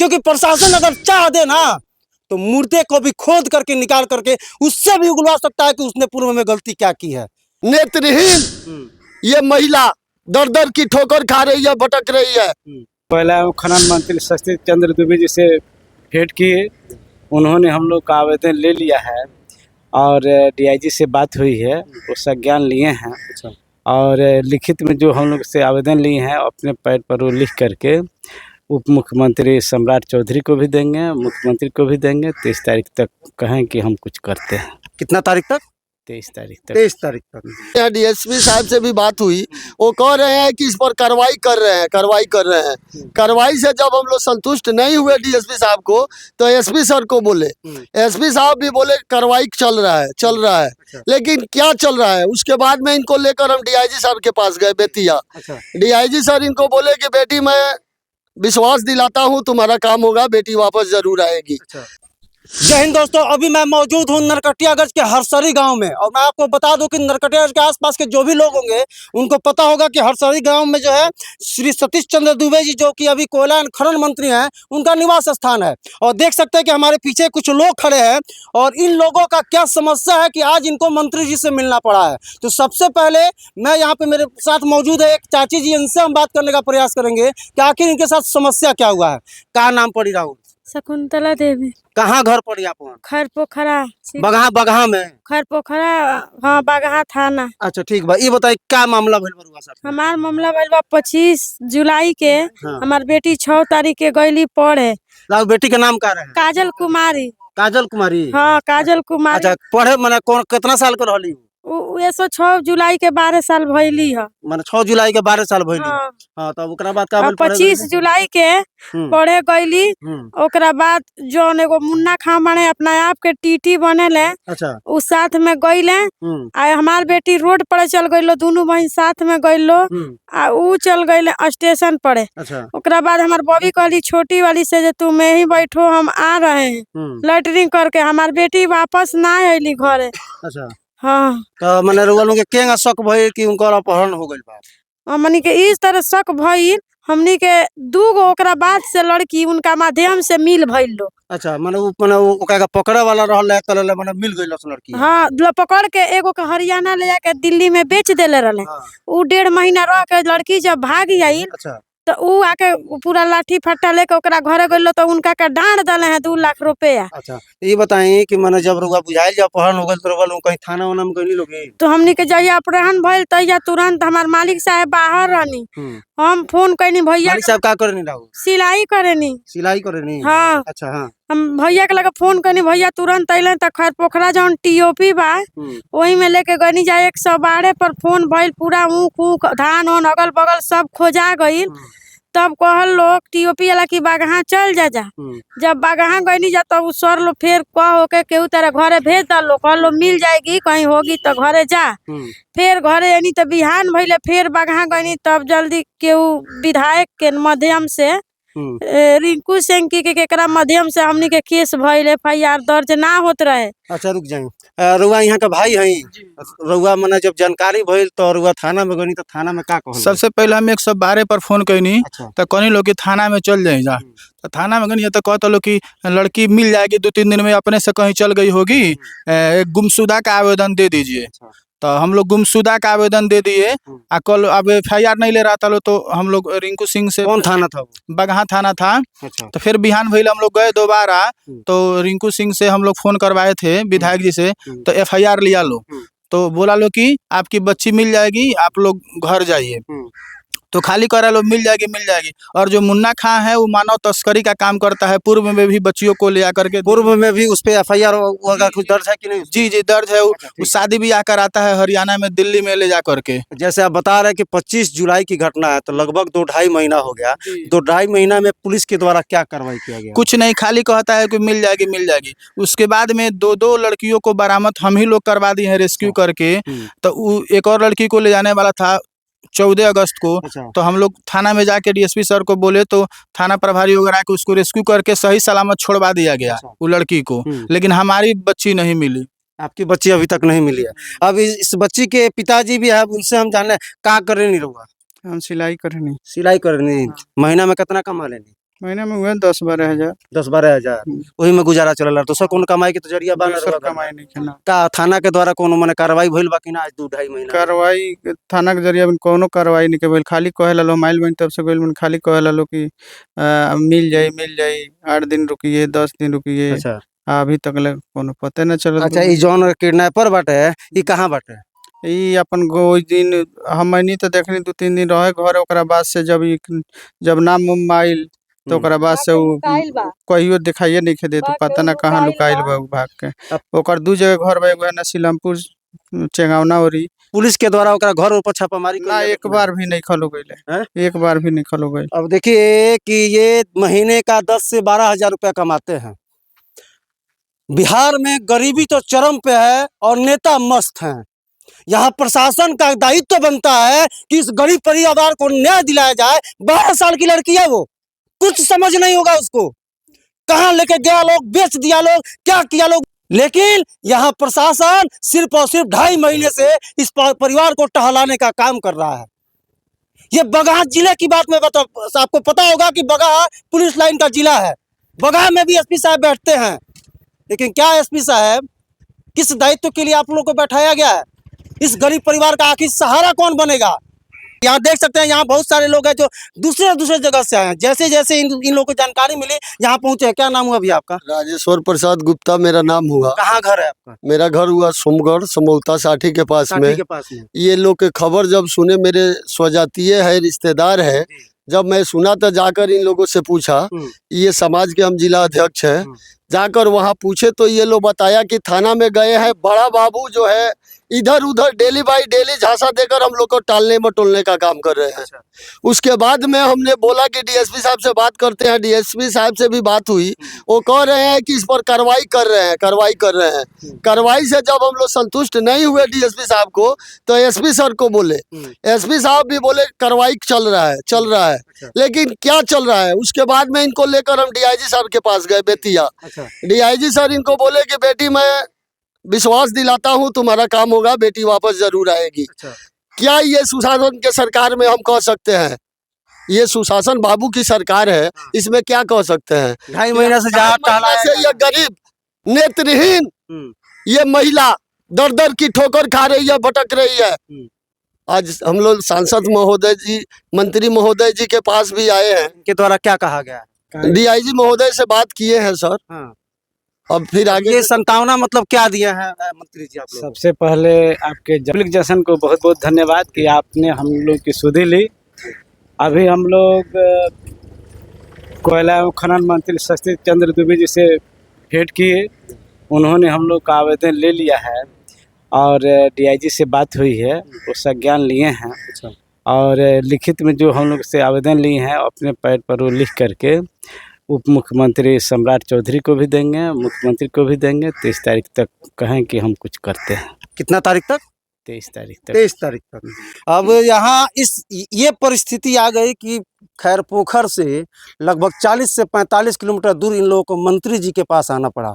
क्योंकि प्रशासन अगर चाह दे ना तो मुर्दे को भी खोद करके निकाल करके उससे भी उगलवा सकता है कि उसने पूर्व में गलती क्या की है। नेत्रहीन ये महिला दर दर की ठोकर खा रही है, भटक रही है। पहला खनन मंत्री सतीश चंद्र दुबे जी से भेंट किए, उन्होंने हम लोग का आवेदन ले लिया है और डीआईजी से बात हुई है, उसका ज्ञान लिए हैं। और लिखित में जो हम लोग से आवेदन लिए हैं अपने पैड पर वो लिख करके उप मुख्यमंत्री सम्राट चौधरी को भी देंगे, मुख्यमंत्री को भी देंगे। 23 तारीख तक कहें कि हम कुछ करते हैं। कितना तारीख तक? 23 तारीख तक। 23 तारीख तक। डीएसपी साहब से भी बात हुई, वो कह रहे हैं कि इस पर कार्रवाई कर रहे हैं, कार्रवाई से जब हम लोग संतुष्ट नहीं हुए डीएसपी साहब को तो एसपी सर को बोले, एसपी साहब भी बोले कार्रवाई चल रहा है। लेकिन क्या चल रहा है, उसके बाद में इनको लेकर हम डीआईजी साहब के पास गए बेतिया। डीआईजी सर इनको बोले कि बेटी मैं विश्वास दिलाता हूँ तुम्हारा काम होगा, बेटी वापस जरूर आएगी। जय हिंद दोस्तों, अभी मैं मौजूद हूँ नरकटियागंज के हरसरी गांव में और मैं आपको बता दूं कि नरकटियागंज के आसपास के जो भी लोग होंगे उनको पता होगा कि हरसरी गांव में जो है श्री सतीश चंद्र दुबे जी जो कि अभी कोयला एवं खनन मंत्री हैं उनका निवास स्थान है। और देख सकते हैं कि हमारे पीछे कुछ लोग खड़े हैं और इन लोगों का क्या समस्या है कि आज इनको मंत्री जी से मिलना पड़ा है। तो सबसे पहले मैं यहाँ पे मेरे साथ मौजूद है एक चाची जी, इनसे हम बात करने का प्रयास करेंगे कि आखिर इनके साथ समस्या क्या हुआ है। क्या नाम पड़ी राहुल? शकुंतला देवी। कहाँ घर पड़ी आप? खर पोखरा। बगहा में? खर पोखरा, हाँ, बगहा थाना। अच्छा ठीक बा, ये बताइए क्या मामला भइल बरुआ साहब? हमार मामला भइल बा 25 जुलाई के। हाँ। हमार बेटी 6 तारीख के गईली पढ़े। बेटी के नाम का रहे? काजल कुमारी। काजल कुमारी? हाँ, काजल कुमारी। अच्छा, पढ़े माने कौन कितना साल के रहली? 6 जुलाई के 12 साल भइली है। माने 6 जुलाई के 12 साल भइली। हाँ। हाँ, तब ओकरा बाद का 25 जुलाई के पढ़े गईली। ओकरा बाद जौन एगो मुन्ना खां बने अपना आप के टीटी बनेले। अच्छा। उस साथ में गईले। आ हमार बेटी रोड पर चल गईलो, दोनों बहन साथ में गईलो। आ ऊ चल गईले स्टेशन पर। अच्छा। ओकरा बाद हमार बॉबी कहली छोटी वाली से जे तुम यहीं बैठो, हम आ रहे हैं लैटरिंग करके। हमार बेटी वापस ना अइली घरे। अच्छा। हाँ, तो माने रुआ लोग के केंगा शक भइल कि उनकर अपहरण हो गइल बा? हमनी के इस तरह शक भइल, हमनी के दूगो ओकरा बाद से लड़की उनका माध्यम से मिल भइल लो। अच्छा, माने वो ओकरा के पकड़े वाला रहले त माने मिल गइल लड़की? हाँ, पकड़ के एगो के हरियाणा ले जाके दिल्ली में बेच देले रहले। उ 1.5 महीना रह के लड़की जब भाग आइल। अच्छा। तो उ आके पूरा लाठी फट्टा लेके ओकरा घरे गइलो तो उनका के डांड दले हैं 2 लाख रुपया। अच्छा, ये बताई कि माने जब रुआ बुझाइल जब अपहरण हो गइल तो रुआ लोग कहीं थाना वाना में गइल लोगे? तो हमनी के जहिया अपहरण भइल तहिया तुरंत हमार मालिक साहब बाहर रहनी। हम फोन कइनी भैया। मालिक साहब का करनी राहु? सिलाई करेनी। सिलाई करेनी? हाँ। अच्छा। हाँ, हम भैया के लगे फोन करनी, भैया तुरंत अइले। त खर पोखरा जौन टीओपी बा वही में लेके गनी जाए 112 पर फोन भइल। पूरा ऊख धान ओन अगल बगल सब खोजा गइल। तब कहल लोग टीओपी वाला की बागहा चल जा। जब बागहा गईनी जा तब सर लोग फिर कह होके केहू तेरा घरे भेज दलो, कहल लो मिल जाएगी कहीं होगी तो घरे जा। फिर घरे आनी तो बिहान भइले, फिर बागहा गईनी तब जल्दी केहू विधायक के माध्यम से रिंकू सिंह की केकरा माध्यम से हमनी के केस भइल, FIR दर्ज ना होत रहे। अच्छा रुक जाए, रुआ यहाँ का भाई है? रुआ मने जब जानकारी भइल तो रुआ थाना में गनी तो थाना में का कहल? सबसे पहले हम 112 पर फोन कैनी। अच्छा। तो कहनी लोग कि थाना में चल जाए जा। तो थाना में गनी तो कहता लोग कि लड़की मिल जाएगी 2-3 दिन में, अपने से कहीं चल गई होगी, एक गुमशुदा का आवेदन दे दीजिए। तो हम लोग गुमशुदा का आवेदन दे दिए। कल अब FIR नहीं ले रहा था लो तो हम लोग रिंकू सिंह से। कौन थाना था? बगहा थाना था। अच्छा। तो फिर बिहान भइल हम लोग गए दोबारा, तो रिंकू सिंह से हम लोग फोन करवाए थे विधायक जी से। तो FIR लिया लो, तो बोला लो कि आपकी बच्ची मिल जाएगी, आप लोग घर जाइए। तो खाली करा लो मिल जाएगी। और जो मुन्ना खां है वो मानव तस्करी का काम करता है। पूर्व में भी बच्चियों को ले आकर के, पूर्व में भी उस पे FIR कुछ दर्ज है कि नहीं? जी दर्ज है। वो शादी भी आकर आता है हरियाणा में, दिल्ली में ले जा करके। जैसे आप बता रहे हैं कि 25 जुलाई की घटना है तो लगभग 2-2.5 महीना हो गया। 2-2.5 महीना में पुलिस के द्वारा क्या कार्रवाई किया गया? कुछ नहीं, खाली कहता है कि मिल जाएगी। उसके बाद में 2 लड़कियों को बरामद हम ही लोग करवा दिए हैं रेस्क्यू करके। तो एक और लड़की को ले जाने वाला था 14 अगस्त को। अच्छा। तो हम लोग थाना में जाके DSP सर को बोले तो थाना प्रभारी वगैरह को उसको रेस्क्यू करके सही सलामत छोड़वा दिया गया। अच्छा। वो लड़की को, लेकिन हमारी बच्ची नहीं मिली। आपकी बच्ची अभी तक नहीं मिली है। अब इस बच्ची के पिताजी भी है, उनसे हम जाने का करे नहीं रहुआ? हम सिलाई करनी। सिलाई करनी। महीना में कितना कमा लेनी? महीने में हुए 10-12 हज़ार। 10-12 हजार वही में गुजारा चल तो सर कौन कमाई के तो जरिया बन सर कमाई नहीं खेना का थाना के द्वारा कोनो मने कार्रवाई भइल बा कि ना आज 2-2.5 महीना कार्रवाई थाना के जरिया में कोनो कार्रवाई नहीं के खाली कहे लो माइल बन तब से गइल मन खाली कहे लो कि मिल जाई 8 दिन रुकिए 10 दिन रुकिए। अच्छा अभी तक ले कोनो पते न चलत। अच्छा ई जौन किडनैपर बाटे ई कहाँ बाटे ई अपन ओइ दिन हमनी तो देखनी 2-3 दिन रहे घर ओकरा बाद से जब नाम आइल तो ओकरा बाद से उ कहियो दिखाइए नहीं के दे तो पता ना कहाँ लुकाइल बा उ भाग के। ओकर 2 जगह घर बा एगो है ना सीलमपुर चेंगावना ओरी पुलिस के द्वारा ओकरा घर ऊपर छापामारी ना एक बार भी नहीं खलो गइले एक बार भी नहीं खलो गइल। अब देखिए कि ये महीने का 10 से 12 हजार रुपया कमाते हैं। बिहार में गरीबी तो चरम पे है और नेता मस्त हैं। यहाँ प्रशासन का दायित्व बनता है कि इस गरीब परिवार को न्याय दिलाया जाए। 12 साल की लड़की है वो कुछ समझ नहीं होगा उसको कहाँ लेके गया लोग बेच दिया लोग क्या किया लोग। लेकिन यहाँ प्रशासन सिर्फ और सिर्फ 2.5 महीने से इस परिवार को टहलाने का काम कर रहा है। ये बगहा जिले की बात में बता आपको पता होगा कि बगहा पुलिस लाइन का जिला है। बगहा में भी एसपी साहब बैठते हैं लेकिन क्या एसपी साहब किस दायित्व के लिए आप लोगों को बैठाया गया है। इस गरीब परिवार का आखिर सहारा कौन बनेगा। यहाँ देख सकते हैं यहाँ बहुत सारे लोग हैं जो दूसरे जगह से आए हैं। जैसे जैसे इन लोगों को जानकारी मिली यहाँ पहुंचे। क्या नाम हुआ भैया आपका। राजेश्वर प्रसाद गुप्ता मेरा नाम हुआ। कहाँ घर है आपका। मेरा घर हुआ सोमगढ़ समौता साठी के पास में। ये लोग के खबर जब सुने मेरे स्वजातीय है रिश्तेदार है जब मैं सुना तो जाकर इन लोगों से पूछा ये समाज के हम जिला अध्यक्ष हैं। जाकर वहाँ पूछे तो ये लोग बताया कि थाना में गए हैं बड़ा बाबू जो है इधर उधर डेली बाई डेली झांसा देकर हम लोग को टालने मटोलने का काम कर रहे हैं। उसके बाद में हमने बोला कि डीएसपी साहब से बात करते हैं। डीएसपी साहब से भी बात हुई वो कह रहे हैं कि इस पर कार्रवाई कर रहे हैं। कार्रवाई से जब हम लोग संतुष्ट नहीं हुए डीएसपी साहब को तो एसपी सर को बोले। एसपी साहब भी बोले कार्रवाई चल रहा है लेकिन क्या चल रहा है। उसके बाद में इनको लेकर हम डीआईजी साहब के पास गए बेतिया। डीआईजी सर इनको बोले कि बेटी मैं विश्वास दिलाता हूं तुम्हारा काम होगा बेटी वापस जरूर आएगी। क्या ये सुशासन के सरकार में हम कह सकते हैं। ये सुशासन बाबू की सरकार है इसमें क्या कह सकते हैं। 2.5 महीना से ये गरीब नेत्रहीन ये महिला दर दर की ठोकर खा रही है भटक रही है। आज हम लोग सांसद महोदय जी मंत्री महोदय जी के पास भी आए हैं। के द्वारा क्या कहा गया है। डीआईजी महोदय से बात किए हैं सर। अब फिर आगे ये 57 मतलब क्या दिया है मंत्री जी आप लोग। सबसे पहले आपके पब्लिक जैसन को बहुत बहुत धन्यवाद कि आपने हम लोग की सुधि ली। अभी हम लोग कोयला एवं खनन मंत्री सतीश चंद्र दुबे जी से भेंट किए। उन्होंने हम लोग का आवेदन ले लिया है और डीआईजी से बात हुई है उसका ज्ञान लिए हैं। और लिखित में जो हम लोग से आवेदन लिए हैं अपने पैड पर वो लिख करके उप मुख्यमंत्री सम्राट चौधरी को भी देंगे मुख्यमंत्री को भी देंगे। 23 तारीख तक कहें कि हम कुछ करते हैं। कितना तारीख तक। 23 तारीख तक। 23 तारीख तक। अब यहाँ ये परिस्थिति आ गई कि खैरपोखर से लगभग 40 से 45 किलोमीटर दूर इन लोगों को मंत्री जी के पास आना पड़ा।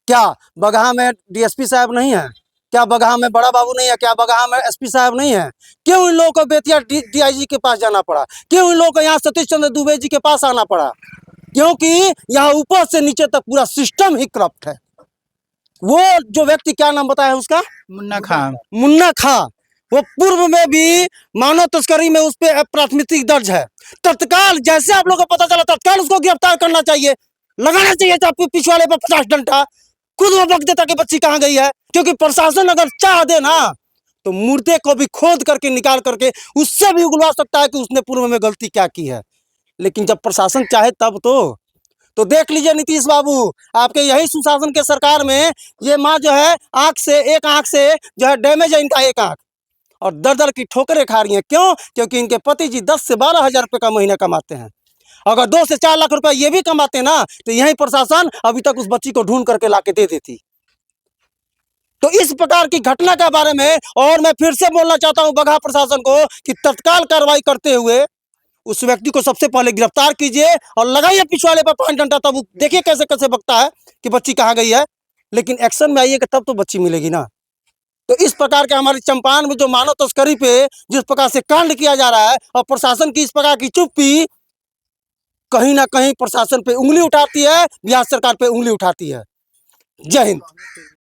क्या बगहा में डीएसपी साहब नहीं है। क्या बगहा में बड़ा बाबू नहीं है। क्या बगहा में एसपी साहब नहीं है। क्यों इन लोगों को बेतिया डीआईजी के पास जाना पड़ा। क्यों इन लोगों को यहाँ सतीश चंद्र दुबे जी के पास आना पड़ा। क्योंकि यहाँ ऊपर से नीचे तक पूरा सिस्टम ही करप्ट है। वो जो व्यक्ति क्या नाम बताया उसका मुन्ना खां वो पूर्व में भी मानव तस्करी में उस पर प्राथमिकी दर्ज है। तत्काल जैसे आप लोगों को पता चला तत्काल उसको गिरफ्तार करना चाहिए। लगाना चाहिए था पिछवाड़े पर 50 डंडा। खुद वो बक देता कि बच्ची कहाँ गई है। क्योंकि प्रशासन अगर चाह दे ना तो मुर्दे को भी खोद करके निकाल करके उससे भी उगलवा सकता है कि उसने पूर्व में गलती क्या की है। लेकिन जब प्रशासन चाहे तब तो देख लीजिए नीतीश बाबू आपके यही सुशासन के सरकार में ये माँ जो है एक आंख से जो है डैमेज है इनका एक आंख और दर दर की ठोकरें खा रही हैं। क्यों। क्योंकि इनके पति जी 10 से 12 हजार रुपये का महीना कमाते हैं। अगर 2 से 4 लाख रुपए ये भी कमाते ना तो यही प्रशासन अभी तक उस बच्ची को ढूंढ करके लाके दे देती। तो इस प्रकार की घटना के बारे में और मैं फिर से बोलना चाहता हूं बगहा प्रशासन को कि तत्काल कार्रवाई करते हुए उस व्यक्ति को सबसे पहले गिरफ्तार कीजिए और लगाइए पिछवाड़े पर 5 डंडा। तब देखिए कैसे कैसे बकता है कि बच्ची कहाँ गई है। लेकिन एक्शन में आइए कि तब तो बच्ची मिलेगी ना। तो इस प्रकार के हमारे चंपारण में जो मानव तस्करी पे जिस प्रकार से कांड किया जा रहा है और प्रशासन की इस प्रकार की चुप्पी कहीं ना कहीं प्रशासन पे उंगली उठाती है, बिहार सरकार पे उंगली उठाती है। जय हिंद।